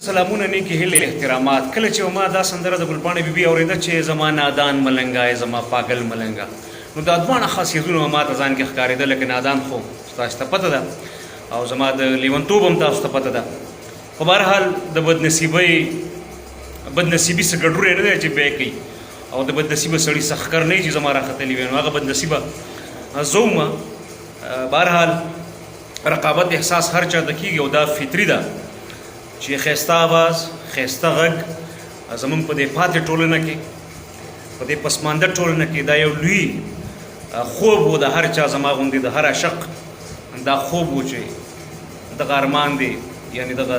سلامونه نیکی هیلې احترامات. کله چې ما دا سندره د ګلپاڼې بیبي اورېده چې زما نادان ملنګه زما پاگل ملنګه، نو دا دواړه خاصیتونه ما ته ځان کې ښکارېده. لکه نادان خو تاسو ته پته ده او زما د لیونتوب هم تاسو ته پته ده. په بهرحال د بدنصیبۍ څه ګډوری نه دی چې بیا کوي، او د بدنصیبه سړي څه ښکر نه چې زما راختلي وي، نو هغه بدنصیبه زه وم. بهرحال رقابت احساس هر چا ته کېږي او دا فطري ده چې ښایسته آواز ښایسته غږ زمونږ په دې پاتې ټولنه کې، په دې پسمانده ټولنه کې دا یو لوی خوب و د هر چا، زما غوندې د هر عاشق دا خوب و چې دغه ارمان دی، یعنی دغه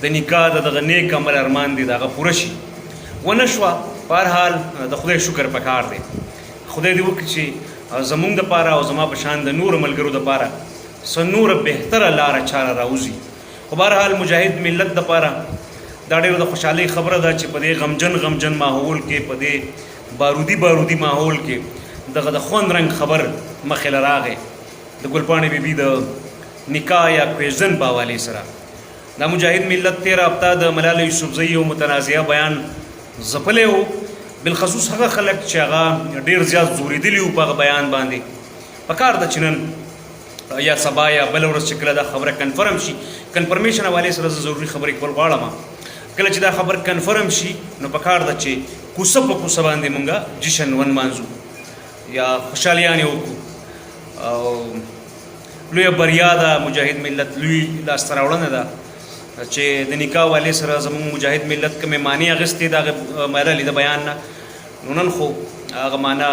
د نکاح دغه نیک عمل ارمان دی، د هغه پوره شي. ونه شوه. په هر حال د خدای شکر پکار دی. خدای دې وکړي چې زمونږ دپاره او زما په شان د نورو ملګرو دپاره څه نوره بهتره لاره چاره راوځي. خو بهرحال مجاهد ملت دپاره دا ډېره د خوشحالۍ خبره ده چې په دې غمجن ماحول کې، په دې بارودي ماحول کې دغه د خوند رنګ خبر مخې له راغی د ګلپاڼې بیبي د نکاح یا کویژن په حوالې سره. دا مجاهد ملت 13 هفته د ملاله یوسفزۍ او متنازعه بیان ځپلی و، بالخصوص هغه خلک چې هغه ډېر زیات زورېدلي وو په هغه بیان باندې. پکار ده چې نن یا سبا یا بل ورځ چې کله دا خبره کنفرم شي، کنفرمیشن حوالې سره زه ضروري خبرې کول غواړم. کله چې دا خبر کنفرم شي نو پکار ده چې کوڅه په کوڅه باندې مونږه جشن ونمانځو یا خوشحالیانې وکړو. او لویه بریا ده مجاهد ملت لوی لاسته راوړنه ده چې د نکاح حوالې سره زموږ مجاهد ملت کومې معنی اخیستې د هغې مایله د بیان نه. نو نن خو هغه معنا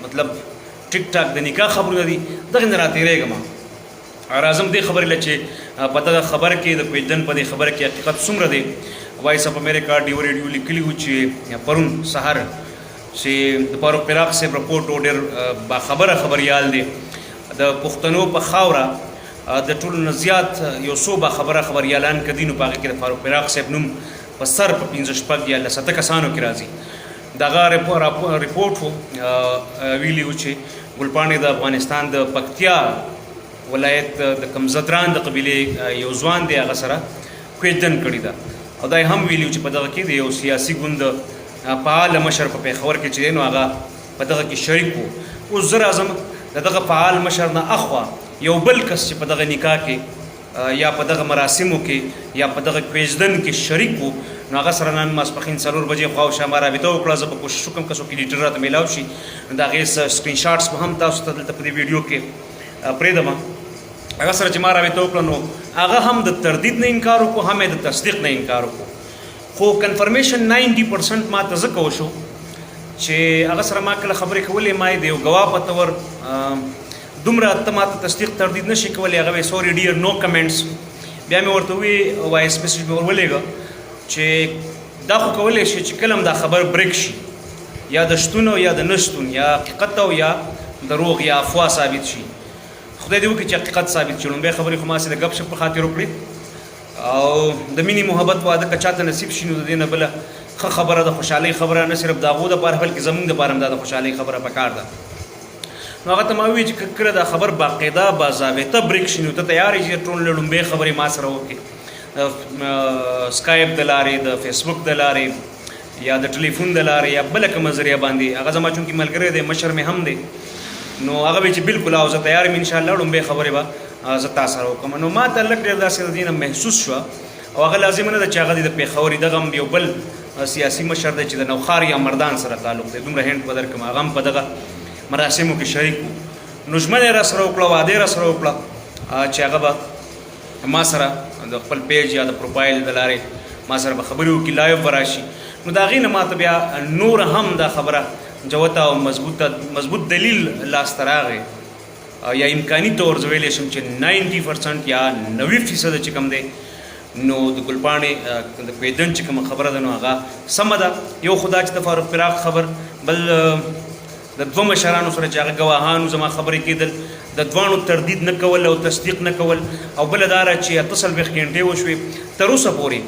مطلب ټیک ټاک د نکاح خبرونه دي، دغې نه راتېرېږم. راځم دې خبرې له چې په دغه خبر کې د کویژن په دې خبره کې حقیقت څومره دی. وایس اف امریکا ډیو ریډیو لیکلي وو چې پرون سهار چې د فاروق فراق صاحب رپورټ و ډېر باخبره خبریال دی. د پښتنو په خاوره د ټولو نه زیات یو څو باخبره خبریالان که دي، نو په هغې کې د فاروق فراق صاحب نوم په سر په 15 یا 7 کسانو کې راځي. دغه رپورټ و ویلي و چې ګلپاڼې د افغانستان د پکتیا ولایت د کمزدران د قبیلې یو ځوان دی، هغه سره کویژن کړې ده. او دا یې هم ویلي و چې په دغه کې د یو سیاسي ګوند فعال مشر په پېښور کې چې دی نو هغه په دغه کې شریک و. اوس زه راځم د دغه فعال مشر نه اخوا یو بل کس چې په دغه نکاح کې یا په دغه مراسمو کې یا په دغه کویژن کې شریک و، نو هغه سره نن ماسپښین 4 بجې خواوشا ما رابطه وکړه. زه به کوشش وکړم که څوک ایډیټر راته میلاو شي نو د هغې سکرین شاټس به هم تاسو ته دلته په دې ویډیو کې پرېږدم. هغه سره چې ما رابطه وکړه نو هغه هم د تردید نه انکار وکړو، هم یې د تصدیق نه انکار وکړو. خو کنفرمیشن 90% ما ته ځکه وشو چې هغه سره ما کله خبرې کولې، ما یې د یو ګواه په طور دومره ته ما ته تصدیق تردید نه شي کولی. هغه وایي سوري ډیر نو کمنټس. بیا مې ورته ووایي وایس میسج مې ورولېږه چې دا خو کولی شي چې کله هم دا خبر بریک شي، یا د شتون او یا د نشتون، یا حقیقت او یا دروغ یا افوا ثابت شي. خدای دې وکړي چې حقیقت ثابت شي. لومبۍ خبرې خو ماسې د ګپ شپ په خاطر وکړې، او د مینې محبت واده که چاته نصیب شي نو د دې نه بله ښه خبره د خوشحالۍ خبره نه صرف د هغو دپاره بلکې زموږ دپاره هم دا د خوشحالۍ خبره پکار ده. نو هغه ته ما وویل چې کله دا خبر باقاعده باضابطه بریک شي نو ته تیار یې چې ټول لومبۍ خبرې ما سره وکړې، د سکایپ د لارې، د فیسبوک د لارې، یا د ټلیفون د لارې، یا بله کومه ذریعه باندې. هغه زما چونکې ملګری دی، مشر مې هم دی، نو هغه وایي چې بالکل او زه تیار یم انشاءالله لومبۍ خبرې به زه تا سره وکړم. نو ما ته لږ ډېر داسې د دې نه محسوس شوه، او هغه لازمه نه ده چې هغه د پېښور دغه هم یو بل سیاسي مشر دی چې د نوخار یا مردان سره تعلق دی، دومره هینټ به درکړم. هغه هم په دغه مراسمو کې شریک و. نو ژمنه یې راسره وکړه، واده یې راسره وکړه چې هغه به ما سره د خپل پیج یا د پروفایل د لارې ما سره به خبرې وکړي، لایو به راشي. نو د هغې نه ما ته بیا نور هم دا خبره جوته او مضبوط دلیل لاسته راغی، یا امکاني طور زه ویلی شم چې 90% یا 90% چې کوم دی نو د ګلپاڼې د کویژن چې کومه خبره ده نو هغه سمه ده. یو خو دا چې د فاروق فراق خبر، بل د دوه مشرانو سره چې هغه ګواهانو زما خبرې کېدل، د دوانو تردید نه کول او تصدیق نه کول، او بله دا ده چې 48 غنټې وشوې تر اوسه پورې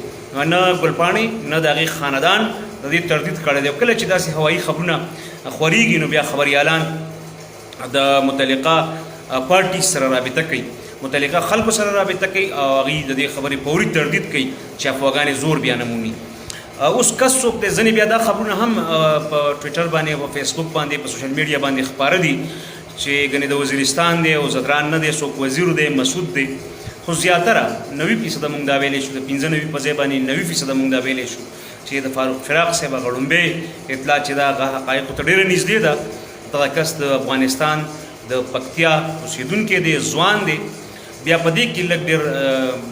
نه ګلپاڼې نه د هغې خاندان د دې تردید کړی دی. کله چې داسې هوایي خبرونه خورېږي نو بیا خبریالان د متعلقه پارټي سره رابطه کوي. متعلقه خلکو سره رابطه کوي او هغوی د دې خبرې فوري تردید کوي چې افواګانې زور بیا نه مومي. اوس کس څوک دی ځینې بیا دا خبرونه هم په ټویټر باندې او په فیسبوک باندې په سوشل میډیا باندې خپاره دي چې ګنې د وزیرستان دی او زدران نه دی، څوک وزیر دی، مسعود دی، خو زیاتره 90% موږ دا ویلی شو، د 95 په ځای باندې 90% موږ دا ویلی شو چې د فاروق فراق صاحب هغه ړومبی اطلاع چې دا هغه حقایقو ته ډېره نږدې ده. دغه کس د افغانستان د پکتیا اوسېدونکی دی، ځوان دی. بیا په دې کې لږ ډېر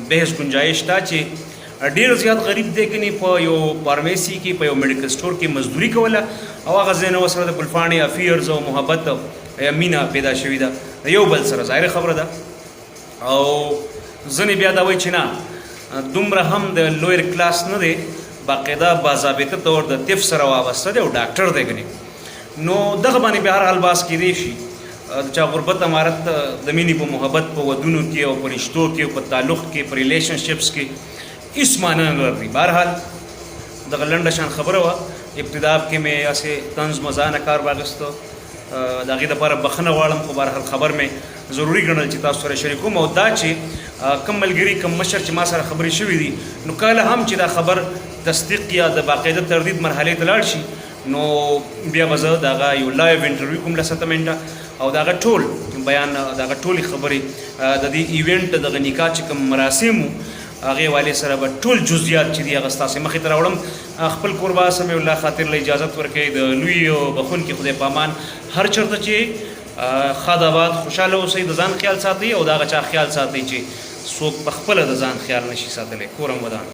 بحث گنجایش شته چې ډېر زیات غریب دی کنې په یو فارمیسي کې په یو میډیکل سټور کې مزدوري کوله او هغه ځای نه ورسره د ګلپاڼې افیرز او محبت یا مینه پیدا شوې ده یو بل سره، ظاهره خبره ده. او ځینې بیا دا وایي چې نه دومره هم د لویر کلاس نه دی، باقاعده باضابطه طور د طب سره وابسته دی او ډاکټر دی کنې. نو دغه باندې بیا هر حال باس کیدی شي د چا غربت امارت د مینې په محبت په ودونو کې او په رشتو کې او په تعلق کې په ریلیشنشپس کې هیڅ معنی نه لري. بهرحال دغه لنډه شان خبره وه، ابتدا کې مې هسې طنز مزاح نه کار واخیسته، د هغې دپاره بخښنه غواړم، خو بهرحال خبر مې ضروري ګڼل چې تاسو سره شریکوم. او دا چې کم ملګري کم مشر چې ما سره خبرې شوي دي نو کله هم چې دا خبر تصدیق یا د باقاعده تردید مرحلې ته لاړ شي نو بیا به زه د هغه یو لایو انټرویو کوم لسته منټه او د هغه ټول بیان د هغه ټولې خبرې د دې ایونټ دغه نکاح چې کوم مراسم وو هغې والې سره به ټول جزئیات چې دي هغه ستاسې مخې ته راوړم. خپل کوربه سمیع الله خاطر له اجازت ورکوي د لوی او بخونکي خدای په امان. هر چېرته چې ښاد آباد خوشحاله اوسئ، د ځان خیال ساتئ او د هغه چا خیال ساتئ چې څوک په خپله د ځان خیال نشي ساتلی. کور هم ودان.